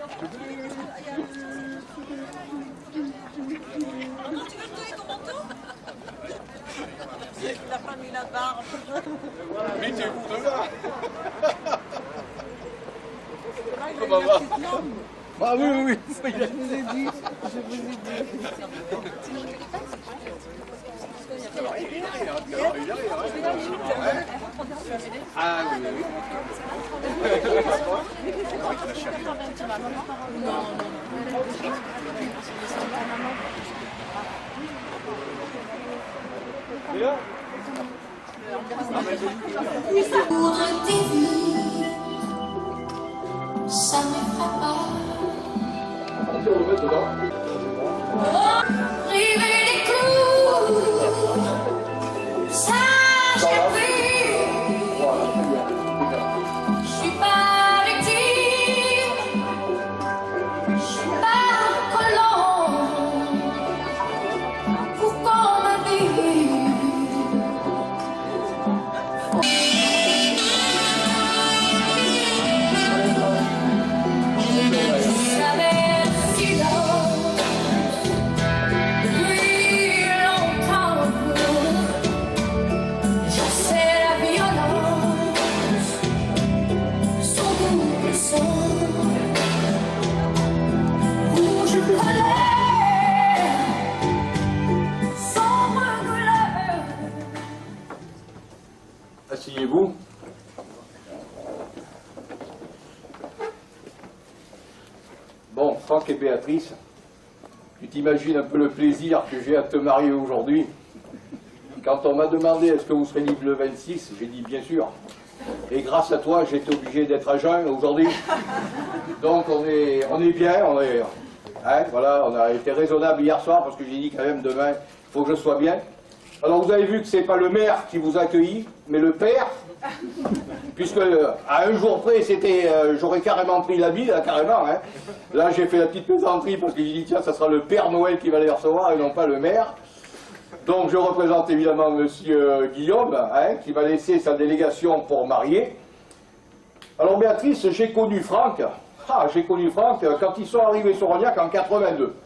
Tu veux donner ton manteau? Il n'a pas mis la barbe. Mettez-vous de là. Comment va? Ah oui, oui, oui. Je vous ai dit. Ah oui, oui. Poudre tes vies, ça m'effraie pas. River des clous, ça j'ai vu. Je suis pas victime, je suis pas colon. Pour qu'on me dise. Asseyez-vous. Bon, Franck et Béatrice, tu t'imagines un peu le plaisir que j'ai à te marier aujourd'hui. Quand on m'a demandé est-ce que vous serez libre le 26, j'ai dit bien sûr. Et grâce à toi, j'ai été obligé d'être à jeun aujourd'hui. Donc on est bien, hein, voilà, on a été raisonnable hier soir parce que j'ai dit quand même demain, il faut que je sois bien. Alors vous avez vu que c'est pas le maire qui vous accueillit, mais le père, puisque à un jour près, c'était, j'aurais carrément pris l'habit, là, carrément. Hein. Là, j'ai fait la petite plaisanterie parce que j'ai dit tiens, ça sera le Père Noël qui va les recevoir et non pas le maire. Donc je représente évidemment Monsieur Guillaume, hein, qui va laisser sa délégation pour marier. Alors Béatrice, j'ai connu Franck. J'ai connu Franck quand ils sont arrivés sur Rognac en 82.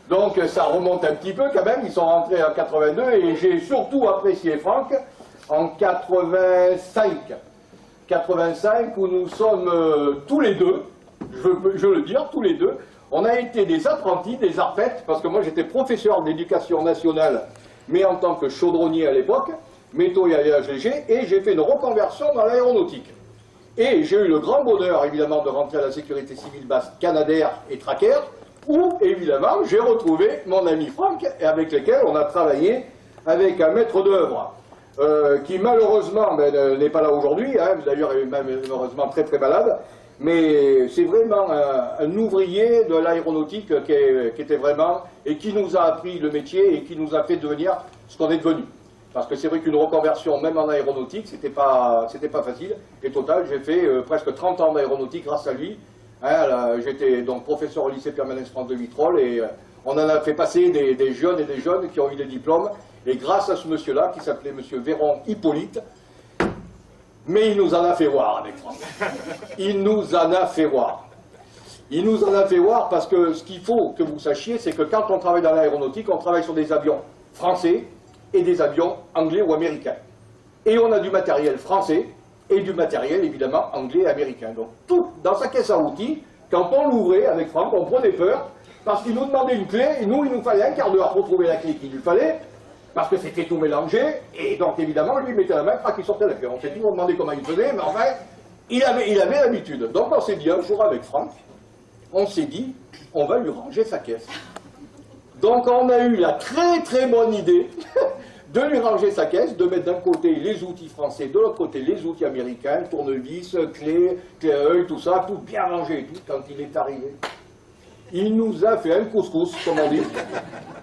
Donc ça remonte un petit peu quand même, ils sont rentrés en 82 et j'ai surtout apprécié Franck en 85. 85 où nous sommes tous les deux, je veux le dire, tous les deux, on a été des apprentis, des arpètes, parce que moi j'étais professeur d'éducation nationale, mais en tant que chaudronnier à l'époque, métaux et alliages légers, et j'ai fait une reconversion dans l'aéronautique. Et j'ai eu le grand bonheur évidemment de rentrer à la sécurité civile basse Canadair et Tracker, où, évidemment, j'ai retrouvé mon ami Franck, avec lequel on a travaillé avec un maître d'œuvre qui, malheureusement, n'est pas là aujourd'hui, hein, d'ailleurs, il est même malheureusement très très malade, mais c'est vraiment un ouvrier de l'aéronautique qui était vraiment, et qui nous a appris le métier et qui nous a fait devenir ce qu'on est devenu. Parce que c'est vrai qu'une reconversion, même en aéronautique, c'était pas facile. Et total, j'ai fait presque 30 ans d'aéronautique grâce à lui. Hein, j'étais donc professeur au lycée Permanence France de Vitrolles et on en a fait passer des jeunes et des jeunes qui ont eu des diplômes. Et grâce à ce monsieur-là, qui s'appelait monsieur Véron Hippolyte, mais il nous en a fait voir avec Franck. Il nous en a fait voir. Il nous en a fait voir parce que ce qu'il faut que vous sachiez, c'est que quand on travaille dans l'aéronautique, on travaille sur des avions français et des avions anglais ou américains. Et on a du matériel français et du matériel, évidemment, anglais et américain. Donc, tout dans sa caisse à outils, quand on l'ouvrait avec Franck, on prenait peur, parce qu'il nous demandait une clé, et nous, il nous fallait un quart d'heure pour trouver la clé qu'il lui fallait, parce que c'était tout mélangé, et donc, évidemment, lui, il mettait la main, il sortait la clé. On s'est toujours demandé comment il faisait, mais enfin, il avait l'habitude. Donc, on s'est dit, un jour avec Franck, on s'est dit, on va lui ranger sa caisse. Donc, on a eu la très, très bonne idée de lui ranger sa caisse, de mettre d'un côté les outils français, de l'autre côté les outils américains, tournevis, clé à œil, tout ça, tout bien rangé et tout. Quand il est arrivé, il nous a fait un couscous, comme on dit.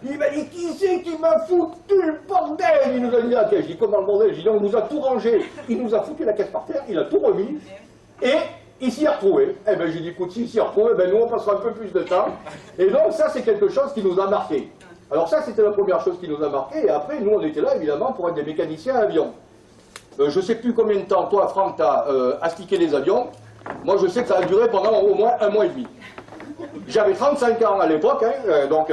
Il m'a dit, qui c'est qui m'a foutu le bordel? Il nous a dit la caisse. Je dis, comment le bordel? Je dis, on nous a tout rangé. Il nous a foutu la caisse par terre, il a tout remis, et il s'y est retrouvé. Eh bien, j'ai dit, écoute, s'il s'y est retrouvé, ben, nous, on passera un peu plus de temps. Et donc, ça, c'est quelque chose qui nous a marqué. Alors ça, c'était la première chose qui nous a marqué, et après, nous, on était là, évidemment, pour être des mécaniciens à avion. Je ne sais plus combien de temps, toi, Franck, tu as astiqué les avions. Moi, je sais que ça a duré pendant au moins 1 mois et demi. J'avais 35 ans à l'époque, hein, donc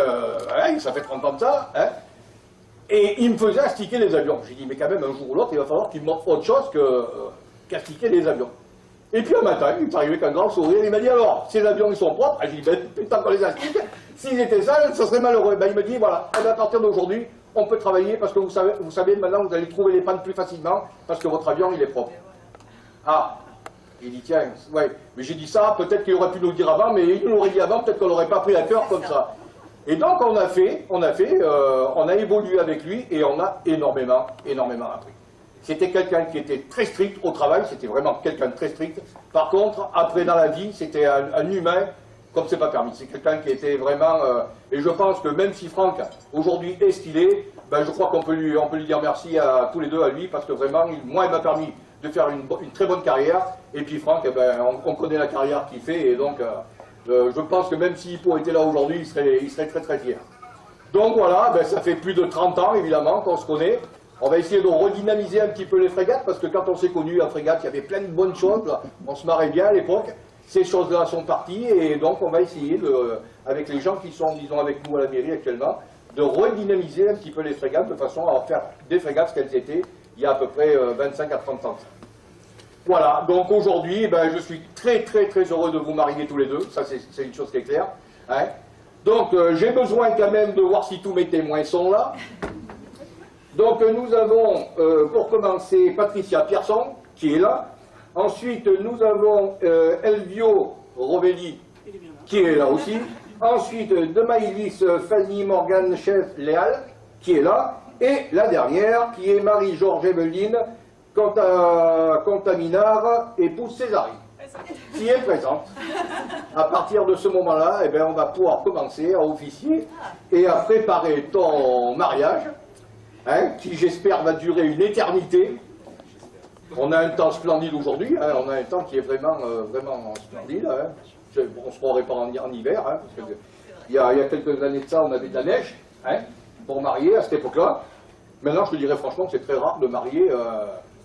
ça fait 30 ans de ça. Hein, et il me faisait astiquer les avions. J'ai dit, mais quand même, un jour ou l'autre, il va falloir qu'il me montre autre chose qu'astiquer les avions. Et puis un matin, il est arrivé avec un grand sourire, il m'a dit, alors, ces avions, ils sont propres? J'ai dit, ben, putain qu'on les astique, s'ils étaient sales, ça serait malheureux. Ben, il me dit, voilà, à partir d'aujourd'hui, on peut travailler parce que vous savez, maintenant, vous allez trouver les pannes plus facilement parce que votre avion, il est propre. Ah, il dit, tiens, ouais, mais j'ai dit ça, peut-être qu'il aurait pu nous le dire avant, mais il nous l'aurait dit avant, peut-être qu'on n'aurait pas pris à cœur comme ça. Et donc, on a évolué avec lui et on a énormément appris. C'était quelqu'un qui était très strict au travail, c'était vraiment quelqu'un de très strict. Par contre, après dans la vie, c'était un humain comme c'est pas permis. C'est quelqu'un qui était vraiment... et je pense que même si Franck, aujourd'hui, est ce qu'il est, ben, je crois qu'on peut lui dire merci à tous les deux, à lui, parce que vraiment, moi, il m'a permis de faire une très bonne carrière. Et puis Franck, eh ben, on connaît la carrière qu'il fait, et donc je pense que même si Hippo était là aujourd'hui, il serait très très fier. Donc voilà, ben, ça fait plus de 30 ans, évidemment, qu'on se connaît. On va essayer de redynamiser un petit peu les frégates, parce que quand on s'est connus à frégate, il y avait plein de bonnes choses, là. On se marrait bien à l'époque. Ces choses-là sont parties, et donc on va essayer, avec les gens qui sont, disons, avec nous à la mairie actuellement, de redynamiser un petit peu les frégates, de façon à en faire des frégates ce qu'elles étaient il y a à peu près 25 à 30 ans. Voilà, donc aujourd'hui, ben, je suis très très très heureux de vous marier tous les deux, ça c'est une chose qui est claire. Hein. Donc j'ai besoin quand même de voir si tous mes témoins sont là. Donc nous avons, pour commencer, Patricia Pierson, qui est là. Ensuite, nous avons Elvio Rovelli, qui est là aussi. Ensuite, de Maïlis, Fanny Morgan Chef Léal, qui est là. Et la dernière, qui est Marie-Georges Emeline Contaminard, épouse Césarine, qui est présente. À partir de ce moment-là, eh bien, on va pouvoir commencer à officier et à préparer ton mariage, hein, qui j'espère va durer une éternité. On a un temps splendide aujourd'hui, hein, on a un temps qui est vraiment splendide. Hein. On se croirait pas en hiver, hein, parce que il y a quelques années de ça, on avait de la neige, hein, pour marier à cette époque-là. Maintenant, je te dirais franchement que c'est très rare de marier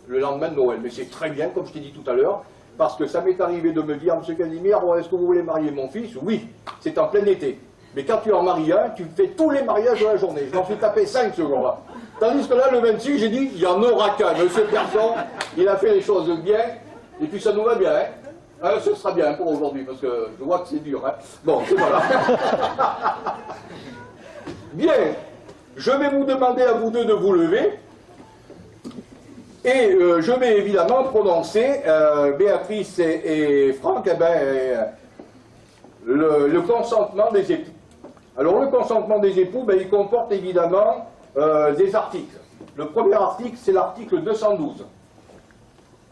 le lendemain de Noël. Mais c'est très bien, comme je t'ai dit tout à l'heure, parce que ça m'est arrivé de me dire, M. Casimir, est-ce que vous voulez marier mon fils? Oui, c'est en plein été. Mais quand tu en maries un, tu fais tous les mariages de la journée. Je m'en suis tapé 5 ce jour-là. Tandis que là, le 26, j'ai dit, il n'y en aura qu'un. Monsieur Pierson, il a fait les choses bien, et puis ça nous va bien. Hein. Ce sera bien pour aujourd'hui, parce que je vois que c'est dur. Hein. Bon, c'est voilà. Bien, je vais vous demander à vous deux de vous lever. Et je vais évidemment prononcer, Béatrice et Franck, eh ben, le consentement des époux. Alors le consentement des époux, ben, il comporte évidemment des articles. Le premier article, c'est l'article 212.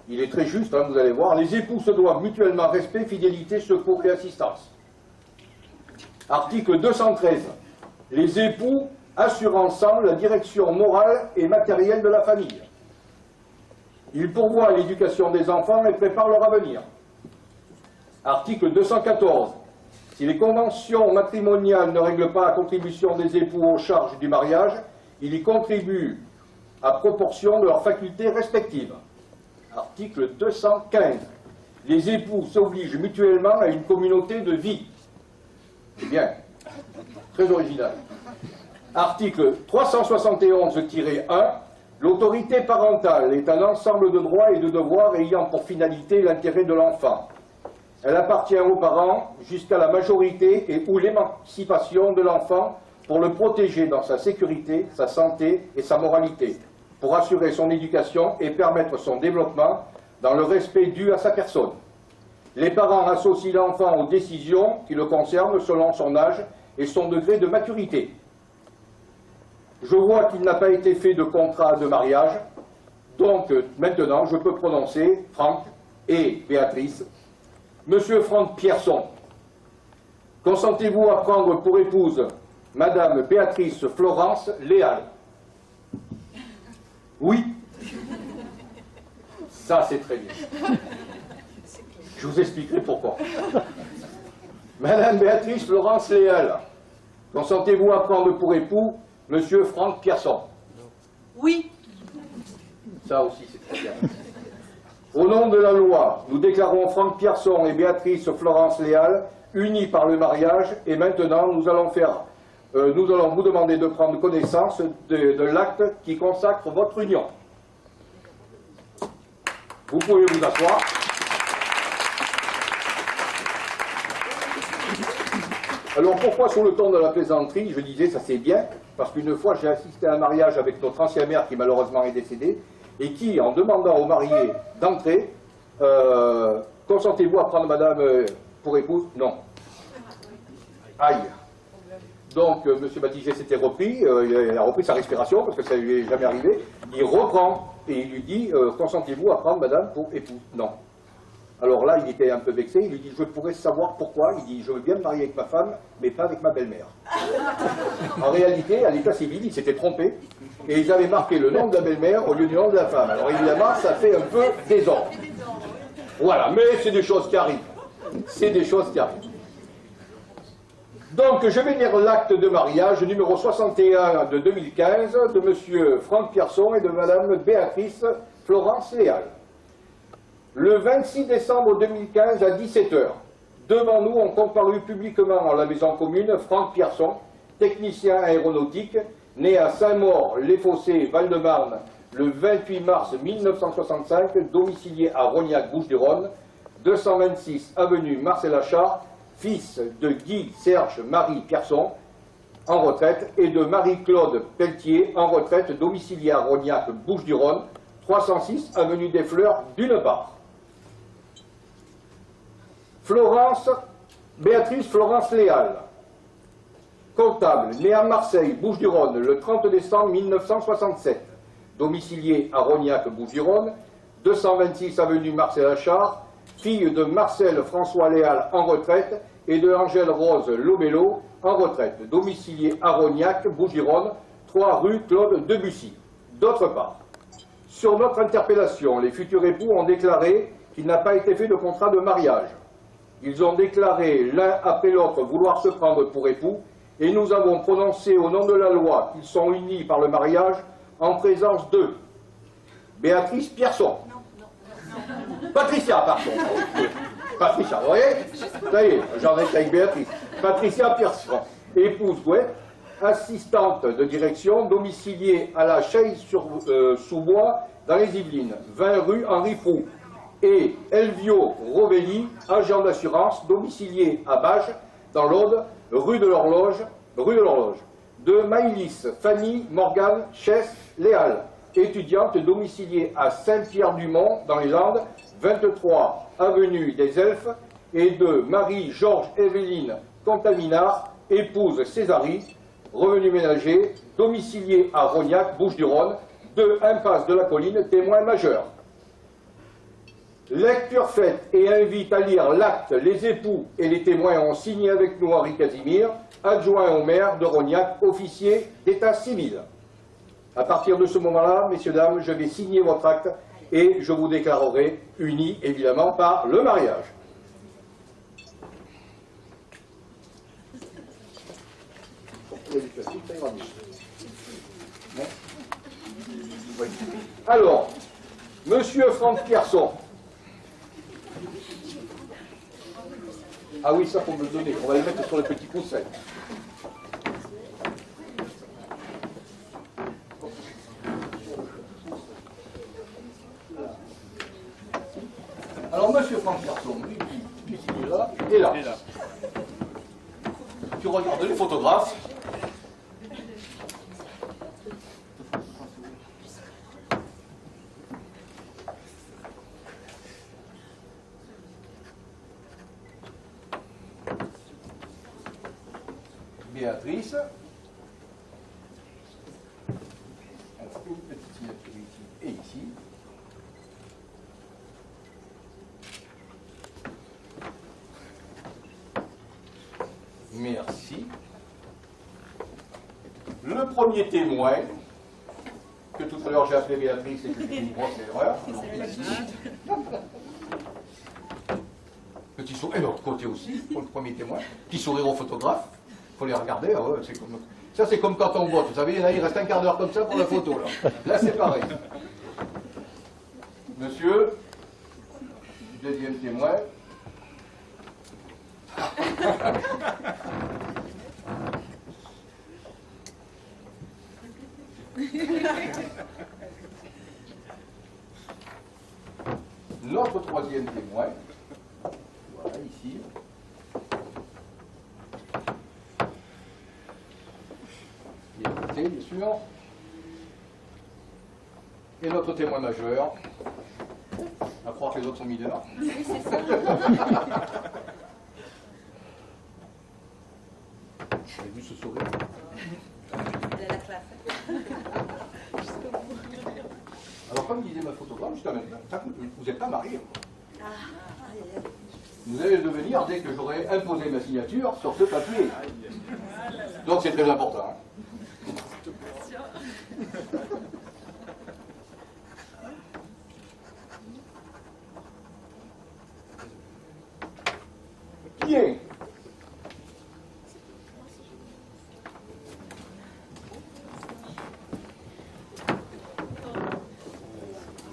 Il est très juste, hein, vous allez voir. Les époux se doivent mutuellement respect, fidélité, secours et assistance. Article 213. Les époux assurent ensemble la direction morale et matérielle de la famille. Ils pourvoient l'éducation des enfants et préparent leur avenir. Article 214. Si les conventions matrimoniales ne règlent pas la contribution des époux aux charges du mariage, ils y contribuent à proportion de leurs facultés respectives. Article 215. Les époux s'obligent mutuellement à une communauté de vie. C'est bien. Très original. Article 371-1. L'autorité parentale est un ensemble de droits et de devoirs ayant pour finalité l'intérêt de l'enfant. Elle appartient aux parents jusqu'à la majorité et ou l'émancipation de l'enfant pour le protéger dans sa sécurité, sa santé et sa moralité, pour assurer son éducation et permettre son développement dans le respect dû à sa personne. Les parents associent l'enfant aux décisions qui le concernent selon son âge et son degré de maturité. Je vois qu'il n'a pas été fait de contrat de mariage, donc maintenant je peux prononcer Franck et Béatrice. Monsieur Franck Pierson, consentez-vous à prendre pour épouse Madame Béatrice Florence Léal? Oui. Ça c'est très bien. Je vous expliquerai pourquoi. Madame Béatrice Florence Léal, consentez-vous à prendre pour époux Monsieur Franck Pierson? Oui. Ça aussi, c'est très bien. Au nom de la loi, nous déclarons Franck Pierson et Béatrice Florence Léal unis par le mariage et maintenant nous allons vous demander de prendre connaissance de l'acte qui consacre votre union. Vous pouvez vous asseoir. Alors pourquoi sur le ton de la plaisanterie, je disais ça c'est bien, parce qu'une fois j'ai assisté à un mariage avec notre ancien maire qui malheureusement est décédé, et qui, en demandant aux mariés d'entrer, consentez-vous à prendre madame pour épouse? Non. Aïe. Donc M. Batiget s'était repris, il a repris sa respiration, parce que ça ne lui est jamais arrivé, il reprend, et il lui dit, consentez-vous à prendre madame pour épouse? Non. Alors là, il était un peu vexé, il lui dit, je pourrais savoir pourquoi. Il dit, je veux bien me marier avec ma femme, mais pas avec ma belle-mère. En réalité, à l'état civil, il s'était trompé, et ils avaient marqué le nom de la belle-mère au lieu du nom de la femme. Alors évidemment, ça fait un peu désordre. Voilà, mais c'est des choses qui arrivent. C'est des choses qui arrivent. Donc, je vais lire l'acte de mariage numéro 61 de 2015 de M. Franck Pierson et de Mme Béatrice Florence Léal. Le 26 décembre 2015 à 17 h, devant nous ont comparu publiquement en la maison commune Franck Pierson, technicien aéronautique, né à Saint-Maur-les-Fossés, Val-de-Marne, le 28 mars 1965, domicilié à Rognac, Bouches-du-Rhône, 226 avenue Marcel Achard, fils de Guy Serge Marie Pierson, en retraite, et de Marie-Claude Pelletier, en retraite, domicilié à Rognac, Bouches-du-Rhône, 306 avenue des Fleurs, d'une part. Béatrice Florence Léal, comptable, née à Marseille, Bouches-du-Rhône, le 30 décembre 1967, domiciliée à Rognac, Bouches-du-Rhône, 226 avenue Marcel Achard, fille de Marcel François Léal en retraite et de Angèle Rose Lobello en retraite, domiciliée à Rognac, Bouches-du-Rhône, 3 rue Claude Debussy. D'autre part, sur notre interpellation, les futurs époux ont déclaré qu'il n'a pas été fait de contrat de mariage. Ils ont déclaré l'un après l'autre vouloir se prendre pour époux, et nous avons prononcé au nom de la loi qu'ils sont unis par le mariage en présence de Béatrice Pierson. Patricia, pardon. Patricia, vous voyez? Ça y est, j'en ai avec Béatrice. Patricia Pierson, épouse Gouette, assistante de direction, domiciliée à la Chaise-sous-Bois, dans les Yvelines, 20 rue Henri Proulx. Et Elvio Rovelli, agent d'assurance, domicilié à Bages, dans l'Aude, rue de l'Horloge. De Maïlis Fanny Morgane Chess Léal, étudiante domiciliée à Saint-Pierre-du-Mont, dans les Landes, 23 avenue des Elfes, et de Marie-Georges Evelyne Contaminard, épouse Césarie, revenu ménager, domiciliée à Rognac, Bouches-du-Rhône, 2 impasse de la Colline, témoin majeur. Lecture faite et invite à lire l'acte. Les époux et les témoins ont signé avec nous Henri Casimir, adjoint au maire de Rognac, officier d'état civil. À partir de ce moment-là, messieurs, dames, je vais signer votre acte et je vous déclarerai unis, évidemment, par le mariage. Alors, monsieur Franck Pierson. Ah oui, ça, faut me le donner. On va le mettre sur le petit coussin. Alors, monsieur Franck Pierson, puisqu'il est là, et là. Tu regardes les photographes. Béatrice. Alors, une petite signature ici et ici. Merci. Le premier témoin, que tout à l'heure j'ai appelé Béatrice et que j'ai fait une grosse erreur. Petit sourire, et l'autre côté aussi, pour le premier témoin. Petit sourire au photographe. Il faut les regarder, hein, comme... ça c'est comme quand on vote, vous savez, là, il reste un quart d'heure comme ça pour la photo. Là c'est pareil. Monsieur, Deuxième témoin. Notre troisième témoin. Voilà, ici. Écoutez, bien sûr. Et notre témoin majeur. À croire que les autres sont mineurs. Oui, c'est ça. Vous avez vu ce sourire? De la classe. Alors, comme disait ma photographe, jusqu'à maintenant, vous n'êtes pas marié. Ah, aïe, aïe. Vous allez le devenir dès que j'aurai imposé ma signature sur ce papier. Donc, c'est très important. Hein. Bien.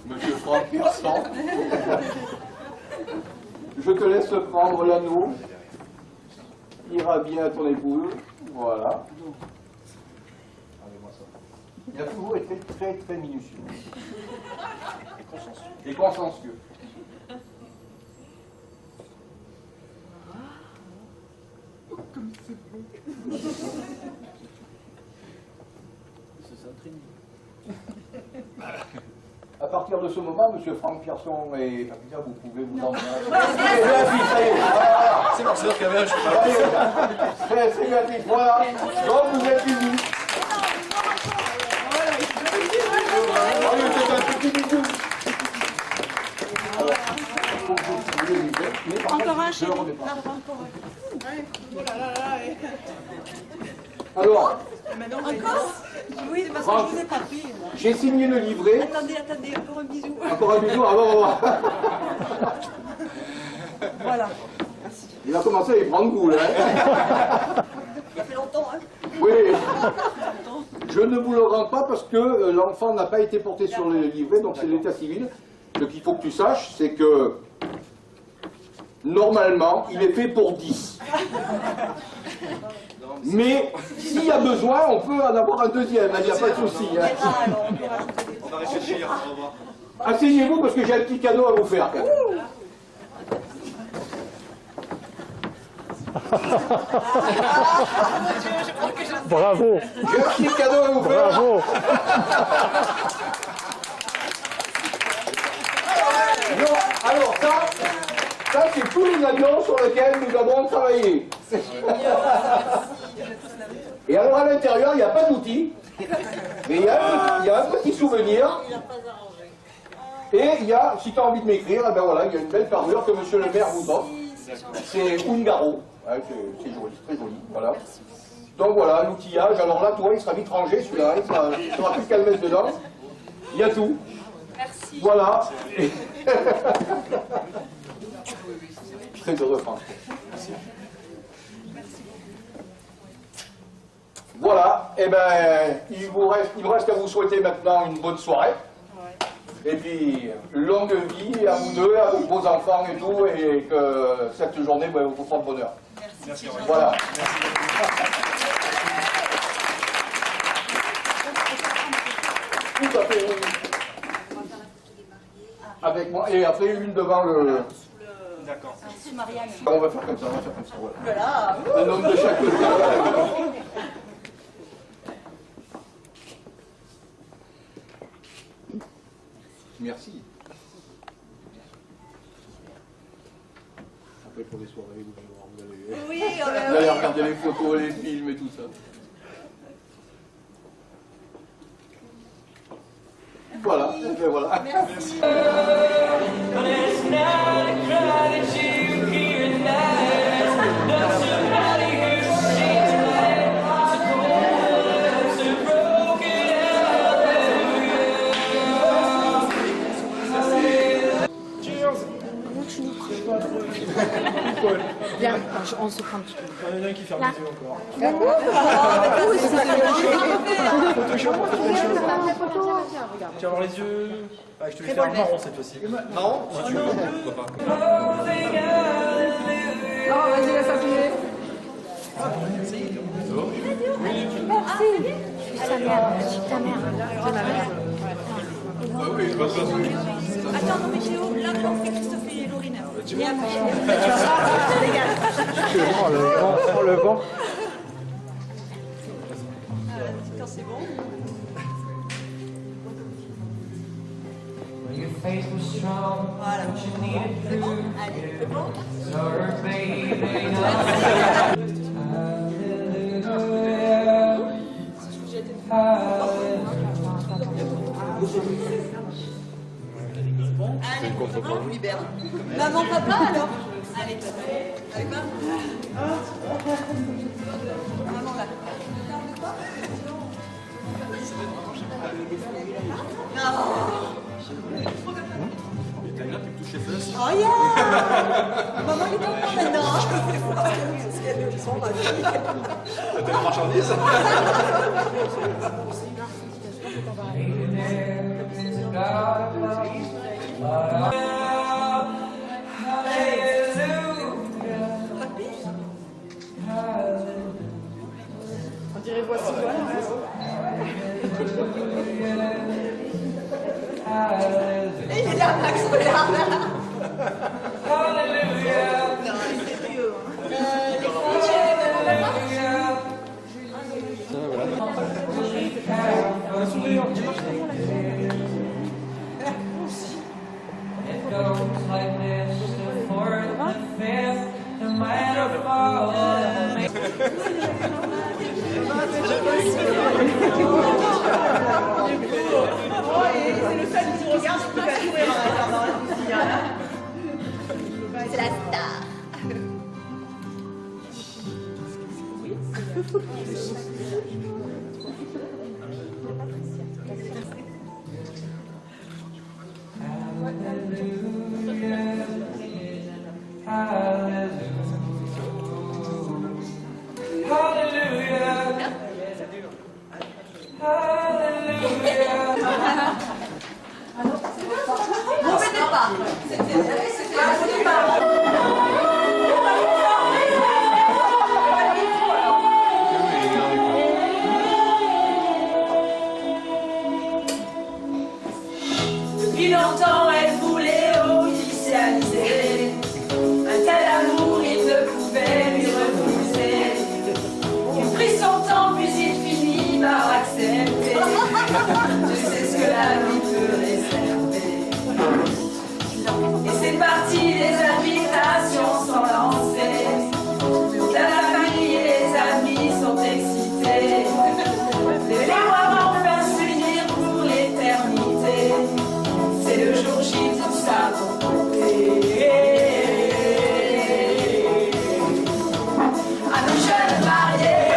Monsieur Franck Pierson, je te laisse prendre l'anneau. Ira bien à ton épouse. Voilà. Il a toujours été très, très minutieux. Et consciencieux. À partir de ce moment, M. Franck Pierson et vous pouvez vous emmener. C'est pour ça qu'il y avait un cheval. C'est Béatrice, voilà. Donc vous êtes unis. C'est un petit bidou. Encore un chez Je le nous. remets pas. Oh Alors, encore? Oui, c'est parce que je vous ai pas pris. moi. j'ai signé le livret. Attendez, encore un bisou. Encore un bisou avant. Voilà. Il a commencé à y prendre goût, là. Hein. Ça fait longtemps, hein? Oui. Je ne vous le rends pas parce que l'enfant n'a pas été porté sur le livret, donc c'est l'état civil. Ce qu'il faut que tu saches, c'est que normalement, il est fait pour 10. Mais s'il y a besoin, on peut en avoir un deuxième, il n'y a pas de souci. Hein. Ah, alors, on peut rajouter des On va réfléchir, on va voir. Asseyez-vous parce que j'ai un petit cadeau à vous faire. Quand même. Bravo, J'ai un petit cadeau à vous faire. bravo. Non, alors ça c'est tous les avions sur lesquels nous avons travaillé. Et alors à l'intérieur, il n'y a pas d'outils, mais il y a un petit souvenir. Il n'a pas arrangé. Et il y a, si tu as envie de m'écrire, eh ben voilà, il y a une belle parure que monsieur le maire vous offre. C'est Ungaro. Hein, c'est joli, très joli. Voilà. Donc voilà, l'outillage. Alors là, toi, il sera vite rangé celui-là. Il sera plus qu'à le mettre dedans. Il y a tout. Merci. Voilà. Très heureux, Franck. Voilà, et ben il vous reste à vous souhaiter maintenant une bonne soirée. Et puis, longue vie à vous deux, à vos enfants et tout, et que cette journée ben, vous porte bonheur. Merci. Voilà. Tout à fait, oui. Avec moi, et après une devant le... D'accord. On va faire comme ça, voilà. Voilà. Un homme de chaque côté. Merci. Après pour les soirées, Oui, vous allez regarder les photos, les films et tout ça. Voilà, et bien voilà. Viens, on se l'écran un petit peu. Il y en a un qui ferme Là. les yeux encore. Photoshop. Tu vas avoir les yeux. Ah, je te vais faire marron cette fois-ci. Marron si tu veux, pourquoi pas. Oh, vas-y, laisse appuyer. Ta mère, ta mère. C'est ma mère. Ah oui, pas ça. Attends, non mais Théo, là on fait Christophe et Laurine. Tu Et vois. après, ça dégage. Oh, le vent. Quand c'est bon. Voilà. C'est bon? Allez, c'est bon? Allez, on libère. Maman, papa alors? Allez, papa. Allez, papa. Maman là. Oh yeah! Maman il est content maintenant. Parce qu'elle sont ravis. T'as la marchandise. On dirait voici voilà. Et il est là, Max, regarde. Non, il est sérieux. Les c'est le seul qui regarde qui va courir dans la cuisine. C'est la star. Depuis longtemps, elle voulait officialiser un tel amour, il ne pouvait lui refuser. Il prit son temps, puis il finit par accepter. Je sais ce que la vie peut réserver. Et c'est parti, les invitations sont lancées. Toute la famille et les amis sont excités. Les mémoires enfin s'unir pour l'éternité. C'est le jour J, tout ça pour compter. À nos jeunes mariés.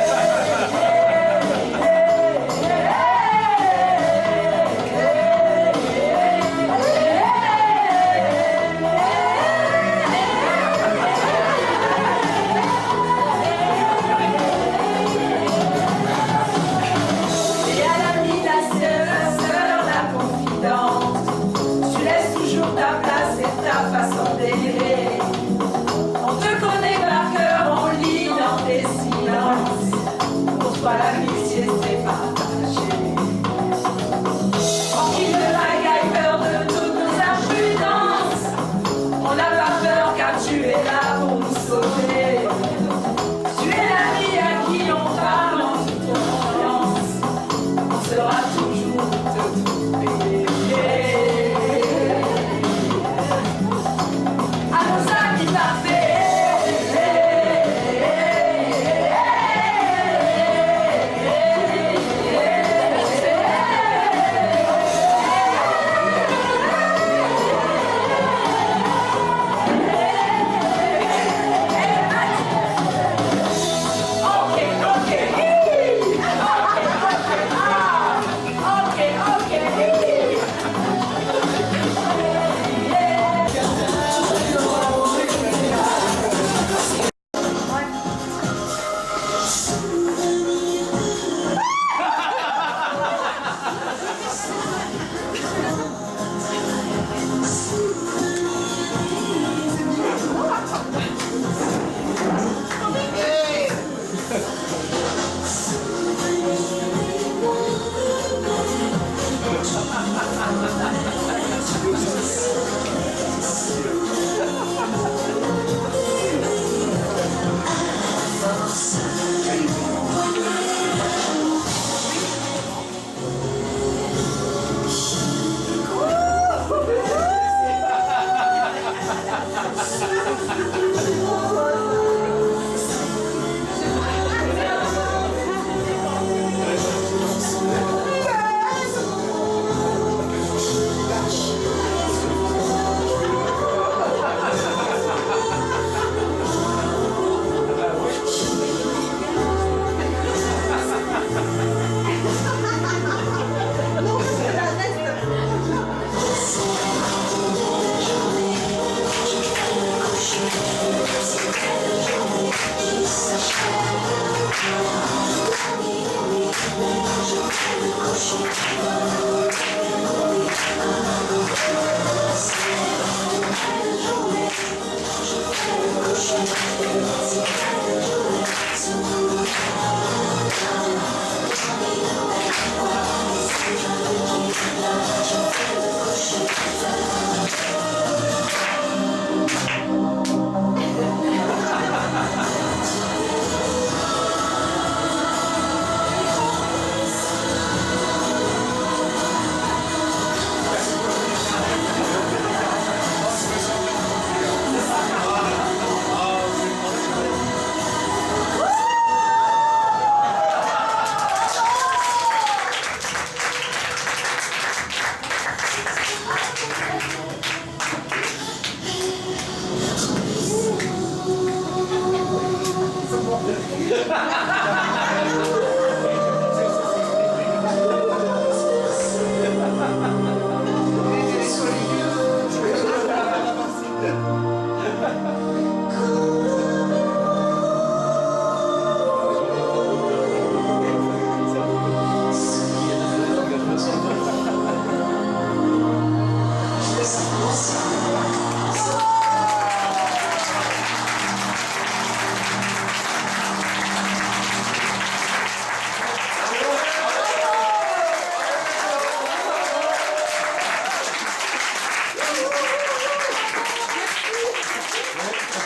On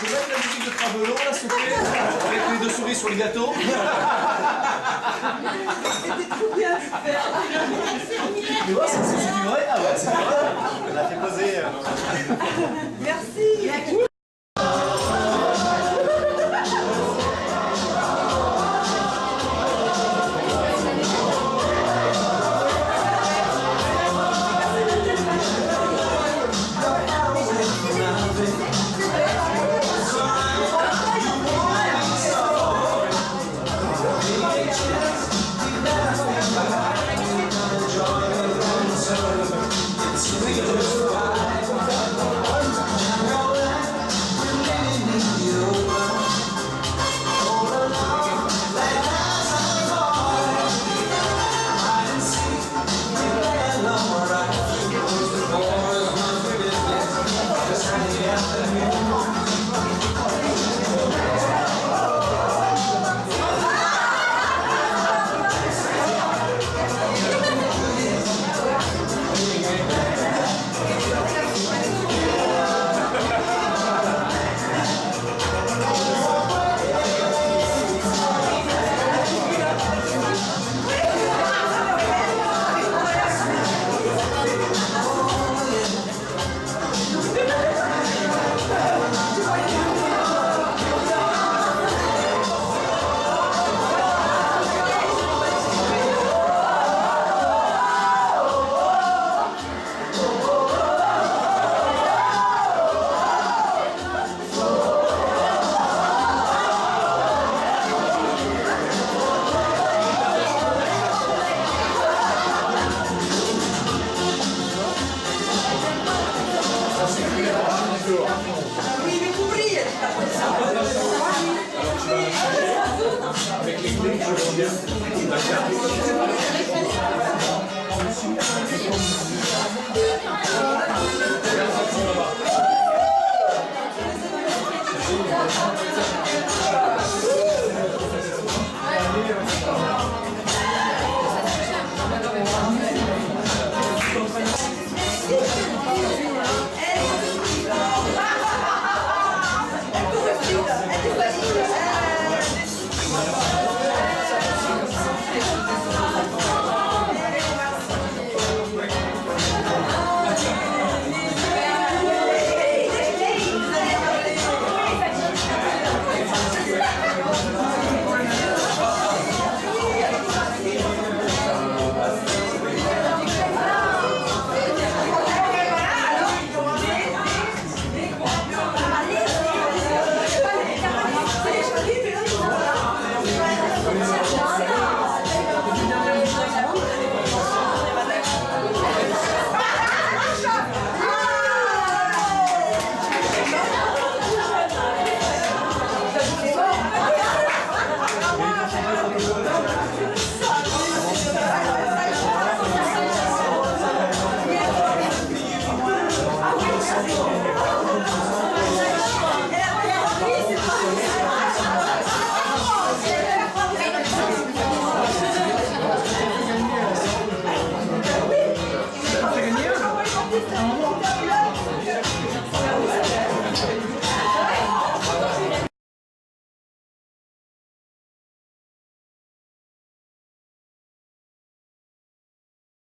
peut mettre la musique de Travelo là, s'il vous plaît, avec les deux souris sur le gâteau. C'était trop bien, super. Mais ouais, c'est du vrai. Ah ouais, c'est du vrai. On a fait poser. Merci. Oui, mais couvrir. Avec les clés, je reviens.